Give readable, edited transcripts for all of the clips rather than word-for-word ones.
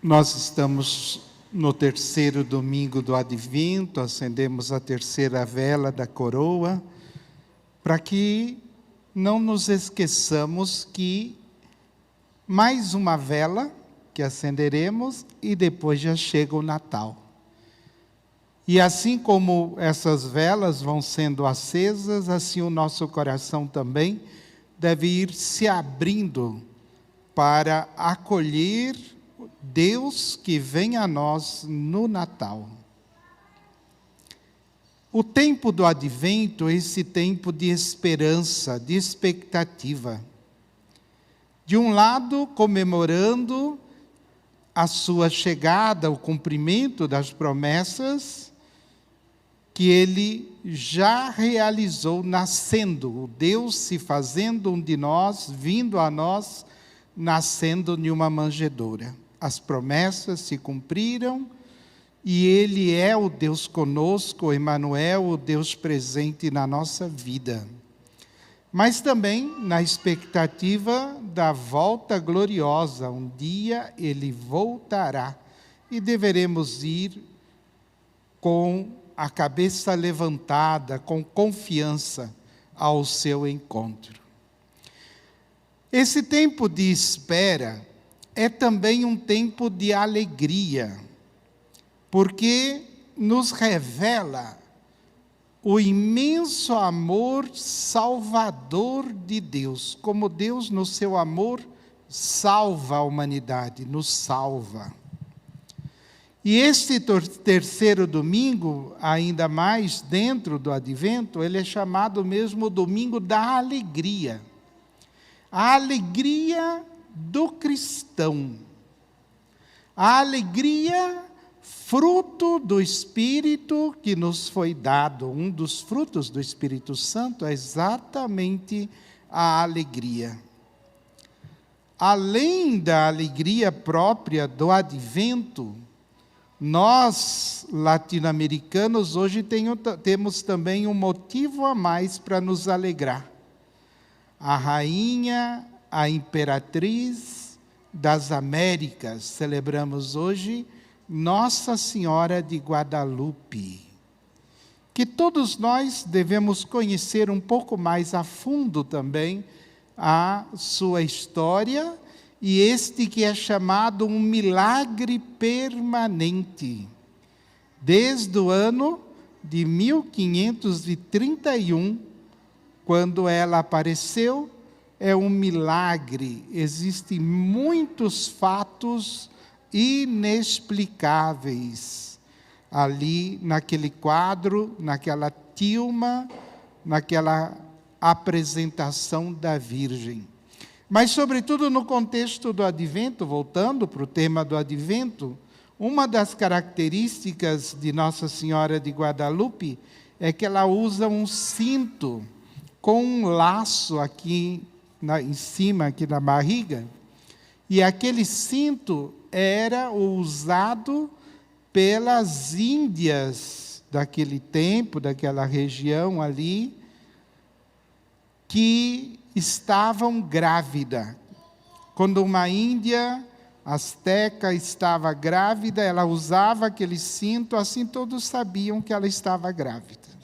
Nós estamos no terceiro domingo do Advento, acendemos a terceira vela da coroa, para que não nos esqueçamos que mais uma vela que acenderemos e depois já chega o Natal. E assim como essas velas vão sendo acesas, assim o nosso coração também deve ir se abrindo para acolher Deus que vem a nós no Natal. O tempo do Advento é esse tempo de esperança, de expectativa. De um lado, comemorando a sua chegada, o cumprimento das promessas que Ele já realizou nascendo, o Deus se fazendo um de nós, vindo a nós, nascendo em uma manjedoura. As promessas se cumpriram e Ele é o Deus conosco, Emmanuel, o Deus presente na nossa vida. Mas também na expectativa da volta gloriosa, um dia Ele voltará e deveremos ir com a cabeça levantada, com confiança ao seu encontro. Esse tempo de espera é também um tempo de alegria, porque nos revela o imenso amor salvador de Deus, como Deus no seu amor salva a humanidade, nos salva. E este terceiro domingo, ainda mais dentro do Advento, ele é chamado mesmo Domingo da Alegria. A alegria do cristão. A alegria, fruto do Espírito que nos foi dado. Um dos frutos do Espírito Santo é exatamente a alegria. Além da alegria própria do Advento, nós, latino-americanos, hoje temos também um motivo a mais para nos alegrar. A rainha, a imperatriz das Américas, celebramos hoje Nossa Senhora de Guadalupe, que todos nós devemos conhecer um pouco mais a fundo também a sua história, e este que é chamado um milagre permanente. Desde o ano de 1531, quando ela apareceu, é um milagre. Existem muitos fatos inexplicáveis ali naquele quadro, naquela tilma, naquela apresentação da Virgem. Mas, sobretudo, no contexto do Advento, voltando para o tema do Advento, uma das características de Nossa Senhora de Guadalupe é que ela usa um cinto com um laço aqui em cima, aqui na barriga, e aquele cinto era usado pelas índias daquele tempo, daquela região ali, que estavam grávidas. Quando uma índia asteca estava grávida, ela usava aquele cinto, assim todos sabiam que ela estava grávida.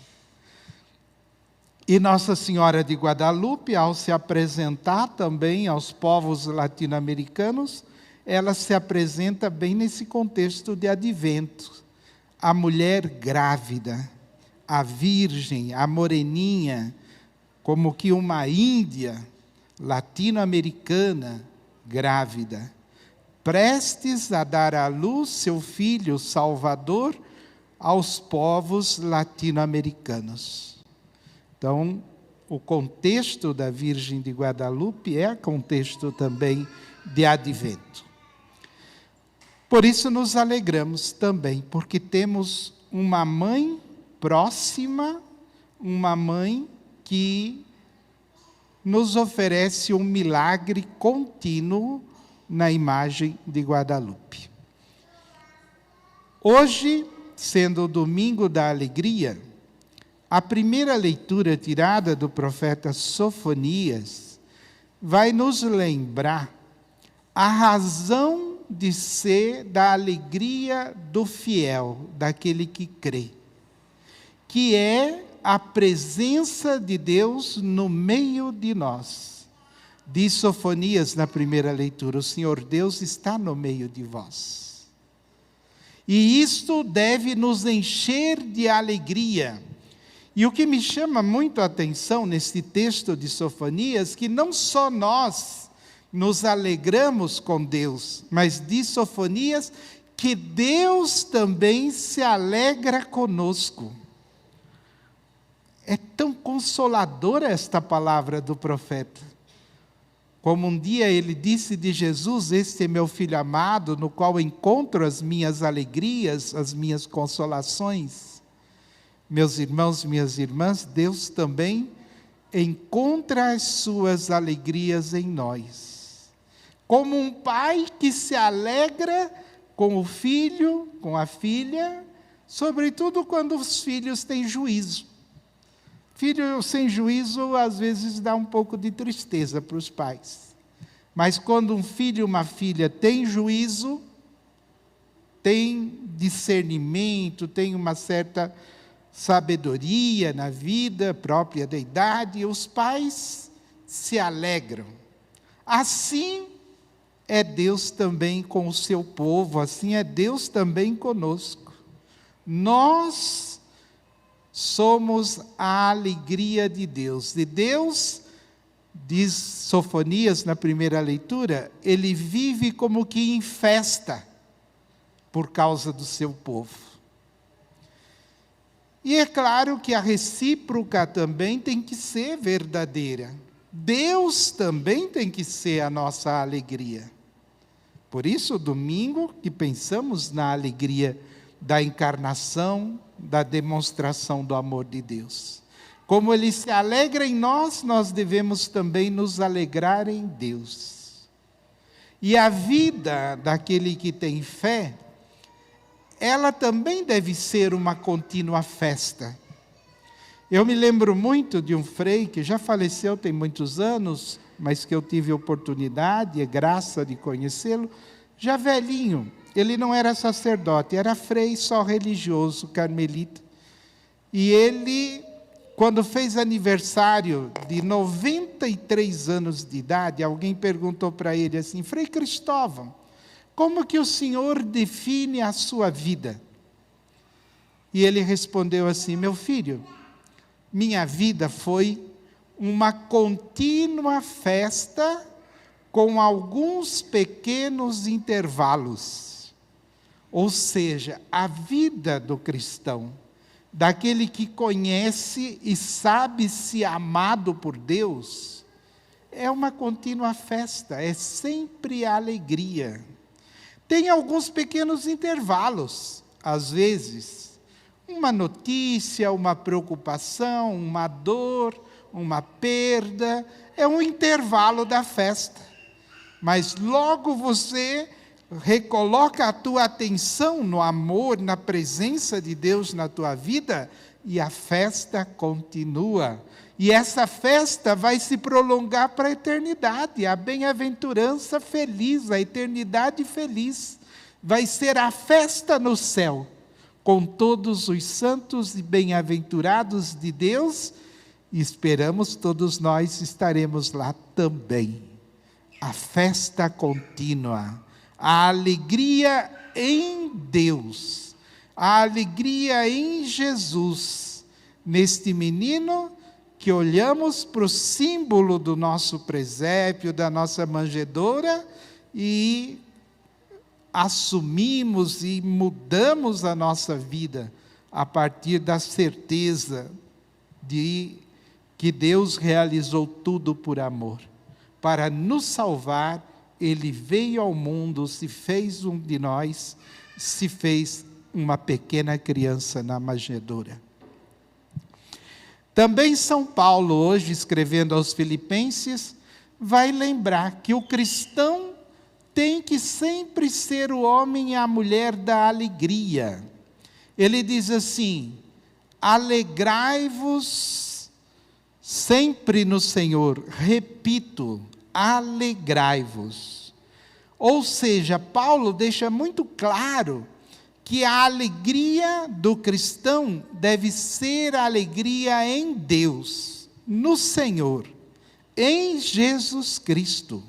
E Nossa Senhora de Guadalupe, ao se apresentar também aos povos latino-americanos, ela se apresenta bem nesse contexto de Advento. A mulher grávida, a virgem, a moreninha, como que uma índia latino-americana grávida, prestes a dar à luz seu filho Salvador aos povos latino-americanos. Então, o contexto da Virgem de Guadalupe é contexto também de Advento. Por isso nos alegramos também, porque temos uma mãe próxima, uma mãe que nos oferece um milagre contínuo na imagem de Guadalupe. Hoje, sendo o Domingo da Alegria, a primeira leitura tirada do profeta Sofonias vai nos lembrar a razão de ser da alegria do fiel, daquele que crê, que é a presença de Deus no meio de nós. Diz Sofonias na primeira leitura: o Senhor Deus está no meio de vós. E isto deve nos encher de alegria. E o que me chama muito a atenção nesse texto de Sofonias, que não só nós nos alegramos com Deus, mas diz Sofonias que Deus também se alegra conosco. É tão consoladora esta palavra do profeta. Como um dia ele disse de Jesus: este é meu filho amado, no qual encontro as minhas alegrias, as minhas consolações. Meus irmãos, minhas irmãs, Deus também encontra as suas alegrias em nós. Como um pai que se alegra com o filho, com a filha, sobretudo quando os filhos têm juízo. Filho sem juízo, às vezes, dá um pouco de tristeza para os pais. Mas quando um filho e uma filha têm juízo, tem discernimento, tem uma certa sabedoria na vida própria da idade, os pais se alegram. Assim é Deus também com o seu povo, assim é Deus também conosco. Nós somos a alegria de Deus. E Deus, diz Sofonias na primeira leitura, ele vive como que em festa por causa do seu povo. E é claro que a recíproca também tem que ser verdadeira. Deus também tem que ser a nossa alegria. Por isso, domingo, que pensamos na alegria da encarnação, da demonstração do amor de Deus. Como Ele se alegra em nós, nós devemos também nos alegrar em Deus. E a vida daquele que tem fé, ela também deve ser uma contínua festa. Eu me lembro muito de um frei que já faleceu tem muitos anos, mas que eu tive oportunidade e graça de conhecê-lo, já velhinho. Ele não era sacerdote, era frei só religioso, carmelita. E ele, quando fez aniversário de 93 anos de idade, alguém perguntou para ele assim: Frei Cristóvão, como que o senhor define a sua vida? E ele respondeu assim: meu filho, minha vida foi uma contínua festa com alguns pequenos intervalos. Ou seja, a vida do cristão, daquele que conhece e sabe se amado por Deus, é uma contínua festa, é sempre alegria. Tem alguns pequenos intervalos, às vezes, uma notícia, uma preocupação, uma dor, uma perda, é um intervalo da festa. Mas logo você recoloca a tua atenção no amor, na presença de Deus na tua vida, e a festa continua. E essa festa vai se prolongar para a eternidade, a bem-aventurança feliz, a eternidade feliz. Vai ser a festa no céu, com todos os santos e bem-aventurados de Deus, e esperamos todos nós estaremos lá também. A festa contínua, a alegria em Deus, a alegria em Jesus, neste menino que olhamos para o símbolo do nosso presépio, da nossa manjedoura, e assumimos e mudamos a nossa vida a partir da certeza de que Deus realizou tudo por amor. Para nos salvar, Ele veio ao mundo, se fez um de nós, se fez uma pequena criança na manjedoura. Também São Paulo, hoje escrevendo aos Filipenses, vai lembrar que o cristão tem que sempre ser o homem e a mulher da alegria. Ele diz assim: alegrai-vos sempre no Senhor. Repito, alegrai-vos. Ou seja, Paulo deixa muito claro que a alegria do cristão deve ser a alegria em Deus, no Senhor, em Jesus Cristo.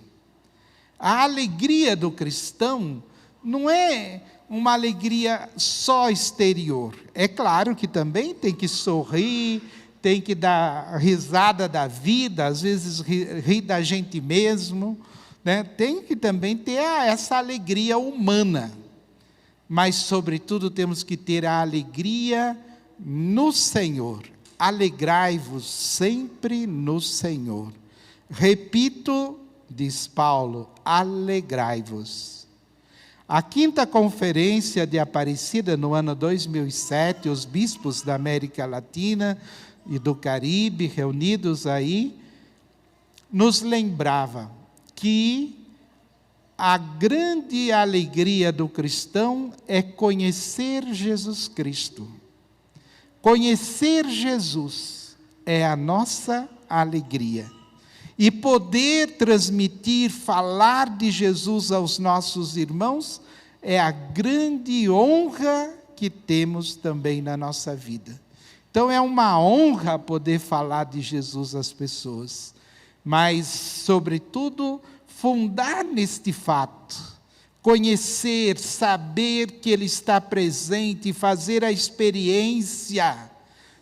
A alegria do cristão não é uma alegria só exterior. É claro que também tem que sorrir, tem que dar risada da vida, às vezes rir da gente mesmo, né? Tem que também ter essa alegria humana. Mas, sobretudo, temos que ter a alegria no Senhor. Alegrai-vos sempre no Senhor. Repito, diz Paulo, alegrai-vos. A quinta conferência de Aparecida, no ano 2007, os bispos da América Latina e do Caribe, reunidos aí, nos lembrava que a grande alegria do cristão é conhecer Jesus Cristo. Conhecer Jesus é a nossa alegria. E poder transmitir, falar de Jesus aos nossos irmãos é a grande honra que temos também na nossa vida. Então é uma honra poder falar de Jesus às pessoas, mas, sobretudo, fundar neste fato, conhecer, saber que Ele está presente, fazer a experiência,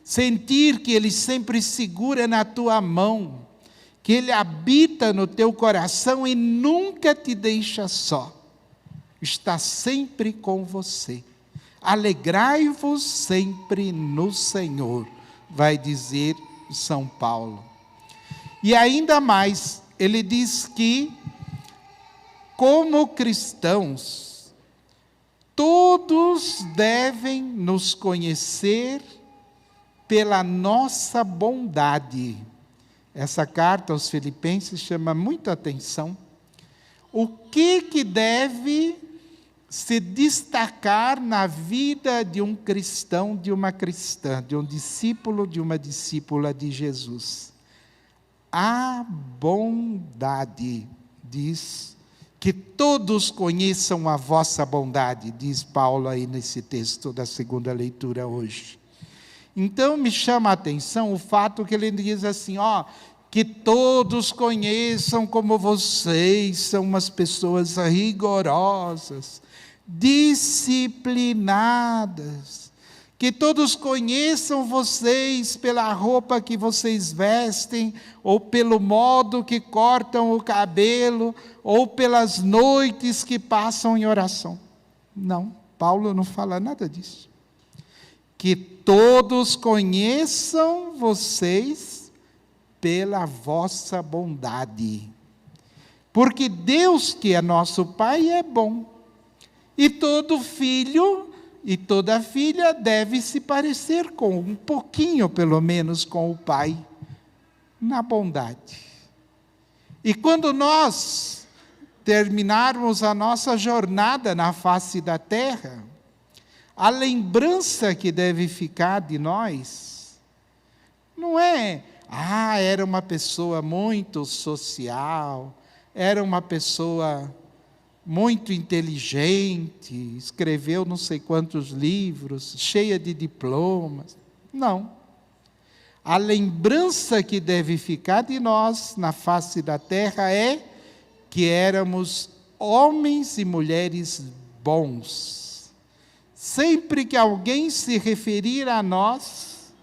sentir que Ele sempre segura na tua mão, que Ele habita no teu coração e nunca te deixa só, está sempre com você. Alegrai-vos sempre no Senhor, vai dizer São Paulo. E ainda mais, ele diz que, como cristãos, todos devem nos conhecer pela nossa bondade. Essa carta aos Filipenses chama muita atenção. O que deve se destacar na vida de um cristão, de uma cristã, de um discípulo, de uma discípula de Jesus? A bondade, diz, que todos conheçam a vossa bondade, diz Paulo aí nesse texto da segunda leitura hoje. Então me chama a atenção o fato que ele diz assim, que todos conheçam como vocês são umas pessoas rigorosas, disciplinadas, que todos conheçam vocês pela roupa que vocês vestem, ou pelo modo que cortam o cabelo, ou pelas noites que passam em oração. Não, Paulo não fala nada disso. Que todos conheçam vocês pela vossa bondade. Porque Deus, que é nosso Pai, é bom. E todo filho e toda filha deve se parecer um pouquinho, pelo menos, com o Pai, na bondade. E quando nós terminarmos a nossa jornada na face da terra, a lembrança que deve ficar de nós, não é, era uma pessoa muito social, era uma pessoa muito inteligente, escreveu não sei quantos livros, cheia de diplomas. Não. A lembrança que deve ficar de nós na face da terra é que éramos homens e mulheres bons. Sempre que alguém se referir a nós,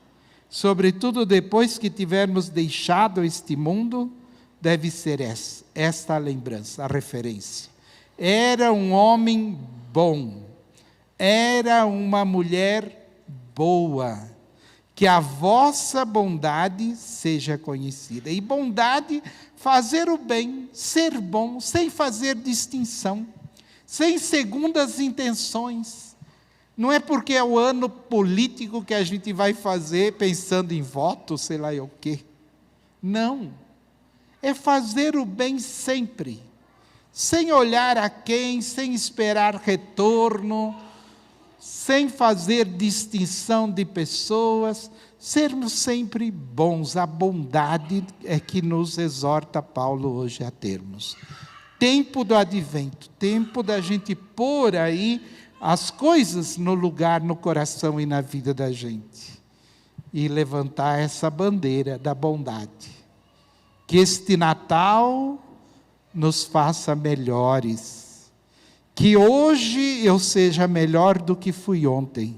sobretudo depois que tivermos deixado este mundo, deve ser esta a lembrança, a referência. Era um homem bom, era uma mulher boa, que a vossa bondade seja conhecida. E bondade, fazer o bem, ser bom, sem fazer distinção, sem segundas intenções. Não é porque é o ano político que a gente vai fazer pensando em voto, sei lá o quê. Não. É fazer o bem sempre, sem olhar a quem, sem esperar retorno, sem fazer distinção de pessoas, sermos sempre bons. A bondade é que nos exorta Paulo hoje a termos. Tempo do advento, tempo da gente pôr aí as coisas no lugar, no coração e na vida da gente. E levantar essa bandeira da bondade. Que este Natal nos faça melhores. Que hoje eu seja melhor do que fui ontem.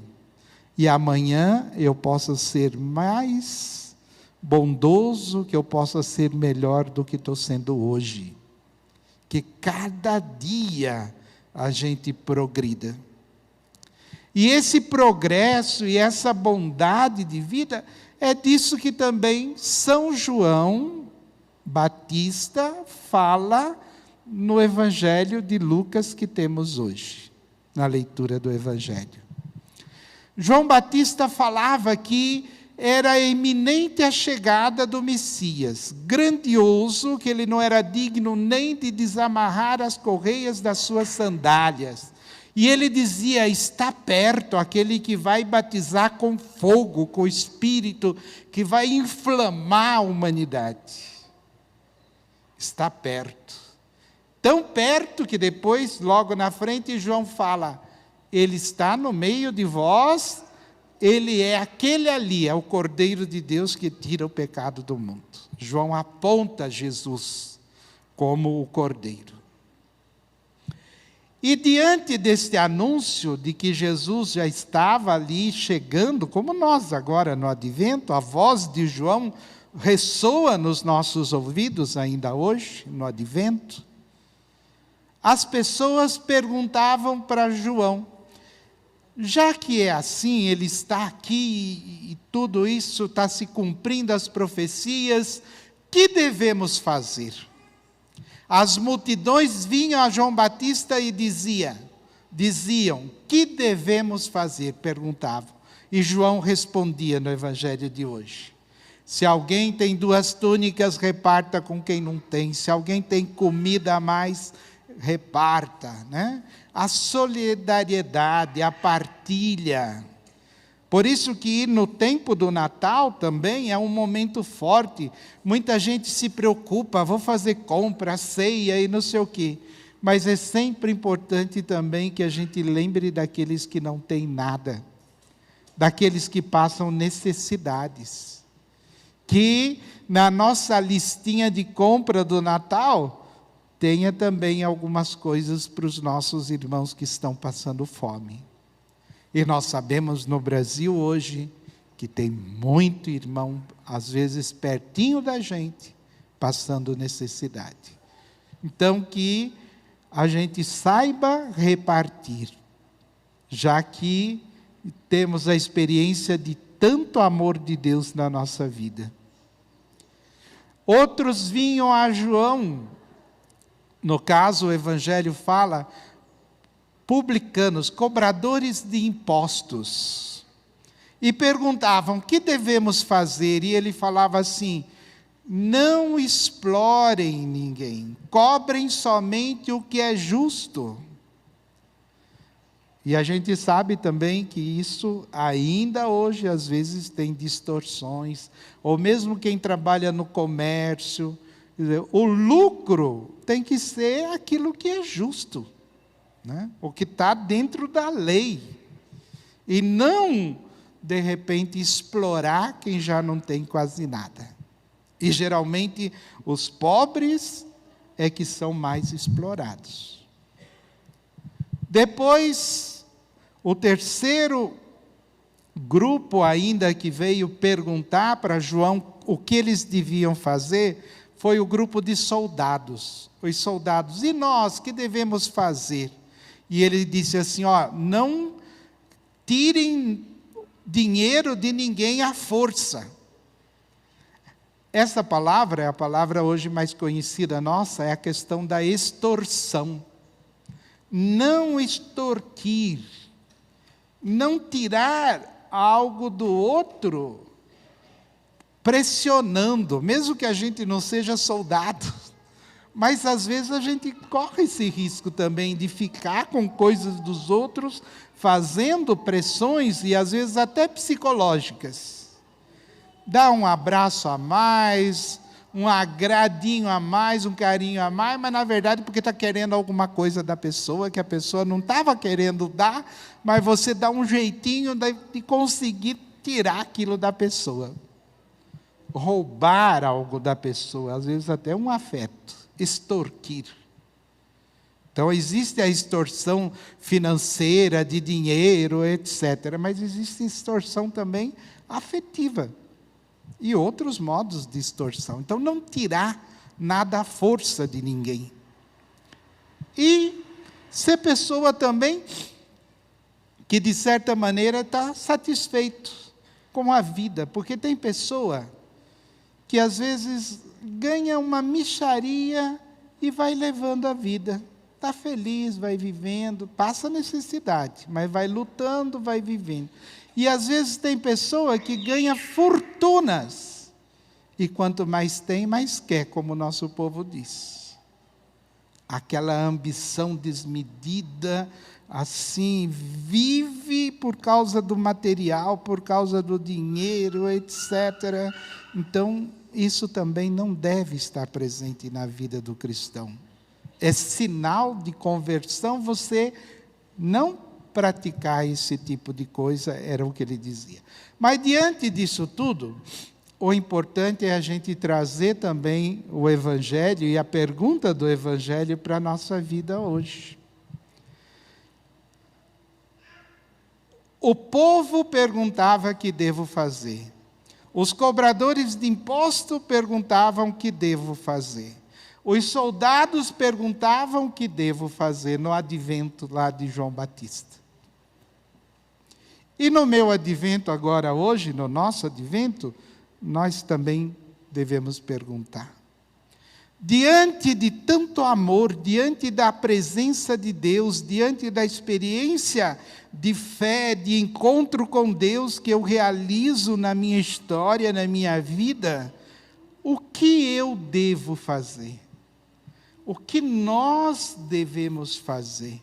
E amanhã eu possa ser mais bondoso, que eu possa ser melhor do que estou sendo hoje. Que cada dia a gente progrida. E esse progresso e essa bondade de vida, é disso que também São João Batista fala no Evangelho de Lucas que temos hoje, na leitura do Evangelho. João Batista falava que era iminente a chegada do Messias, grandioso, que ele não era digno nem de desamarrar as correias das suas sandálias. E ele dizia, está perto aquele que vai batizar com fogo, com o Espírito, que vai inflamar a humanidade. Está perto. Tão perto que depois, logo na frente, João fala, ele está no meio de vós, ele é aquele ali, é o Cordeiro de Deus que tira o pecado do mundo. João aponta Jesus como o Cordeiro. E diante deste anúncio de que Jesus já estava ali chegando, como nós agora no Advento, a voz de João ressoa nos nossos ouvidos ainda hoje, no Advento, as pessoas perguntavam para João, já que é assim, ele está aqui e tudo isso está se cumprindo, as profecias, que devemos fazer? As multidões vinham a João Batista e diziam, que devemos fazer? Perguntavam. E João respondia no Evangelho de hoje. Se alguém tem 2 túnicas, reparta com quem não tem. Se alguém tem comida a mais, reparta, né? A solidariedade, a partilha. Por isso que no tempo do Natal também é um momento forte. Muita gente se preocupa, vou fazer compra, ceia e não sei o quê. Mas é sempre importante também que a gente lembre daqueles que não têm nada. Daqueles que passam necessidades. Que na nossa listinha de compra do Natal tenha também algumas coisas para os nossos irmãos que estão passando fome. E nós sabemos no Brasil hoje que tem muito irmão, às vezes pertinho da gente, passando necessidade. Então que a gente saiba repartir, já que temos a experiência de tanto amor de Deus na nossa vida. Outros vinham a João, no caso o Evangelho fala, publicanos, cobradores de impostos, e perguntavam, o que devemos fazer? E ele falava assim, não explorem ninguém, cobrem somente o que é justo. E a gente sabe também que isso ainda hoje às vezes tem distorções, ou mesmo quem trabalha no comércio, o lucro tem que ser aquilo que é justo, né? O que está dentro da lei, e não, de repente, explorar quem já não tem quase nada. E geralmente os pobres é que são mais explorados. Depois, o terceiro grupo ainda que veio perguntar para João o que eles deviam fazer, foi o grupo de soldados. Os soldados, e nós, que devemos fazer? E ele disse assim, não tirem dinheiro de ninguém à força. Essa palavra é a palavra hoje mais conhecida nossa, é a questão da extorsão. Não extorquir, não tirar algo do outro, pressionando, mesmo que a gente não seja soldado, mas às vezes a gente corre esse risco também de ficar com coisas dos outros, fazendo pressões e às vezes até psicológicas. Dá um abraço a mais, um agradinho a mais, um carinho a mais, mas na verdade porque está querendo alguma coisa da pessoa, que a pessoa não estava querendo dar, mas você dá um jeitinho de conseguir tirar aquilo da pessoa. Roubar algo da pessoa, às vezes até um afeto, extorquir. Então existe a extorsão financeira, de dinheiro, etc., mas existe extorsão também afetiva. E outros modos de extorsão. Então, não tirar nada à força de ninguém. E ser pessoa também que, de certa maneira, está satisfeito com a vida. Porque tem pessoa que, às vezes, ganha uma mixaria e vai levando a vida. Está feliz, vai vivendo, passa necessidade, mas vai lutando, vai vivendo. E às vezes tem pessoa que ganha fortunas, e quanto mais tem, mais quer, como o nosso povo diz. Aquela ambição desmedida, assim, vive por causa do material, por causa do dinheiro, etc. Então, isso também não deve estar presente na vida do cristão. É sinal de conversão você não praticar esse tipo de coisa, era o que ele dizia. Mas diante disso tudo, o importante é a gente trazer também o Evangelho e a pergunta do Evangelho para a nossa vida hoje. O povo perguntava o que devo fazer. Os cobradores de imposto perguntavam o que devo fazer. Os soldados perguntavam o que devo fazer no advento lá de João Batista. E no meu advento agora, hoje, no nosso advento, nós também devemos perguntar. Diante de tanto amor, diante da presença de Deus, diante da experiência de fé, de encontro com Deus que eu realizo na minha história, na minha vida, o que eu devo fazer? O que nós devemos fazer?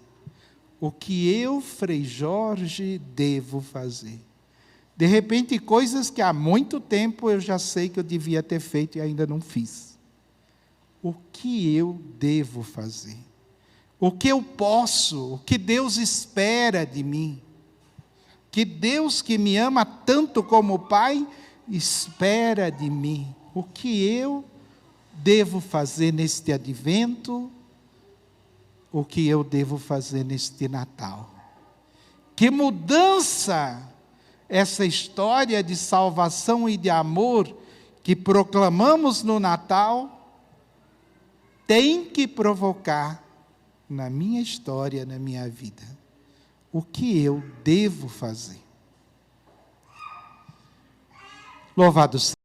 O que eu, Frei Jorge, devo fazer? De repente, coisas que há muito tempo eu já sei que eu devia ter feito e ainda não fiz. O que eu devo fazer? O que eu posso? O que Deus espera de mim? Que Deus que me ama tanto como Pai, espera de mim. O que eu devo fazer neste advento? O que eu devo fazer neste Natal? Que mudança essa história de salvação e de amor que proclamamos no Natal tem que provocar na minha história, na minha vida. O que eu devo fazer? Louvado seja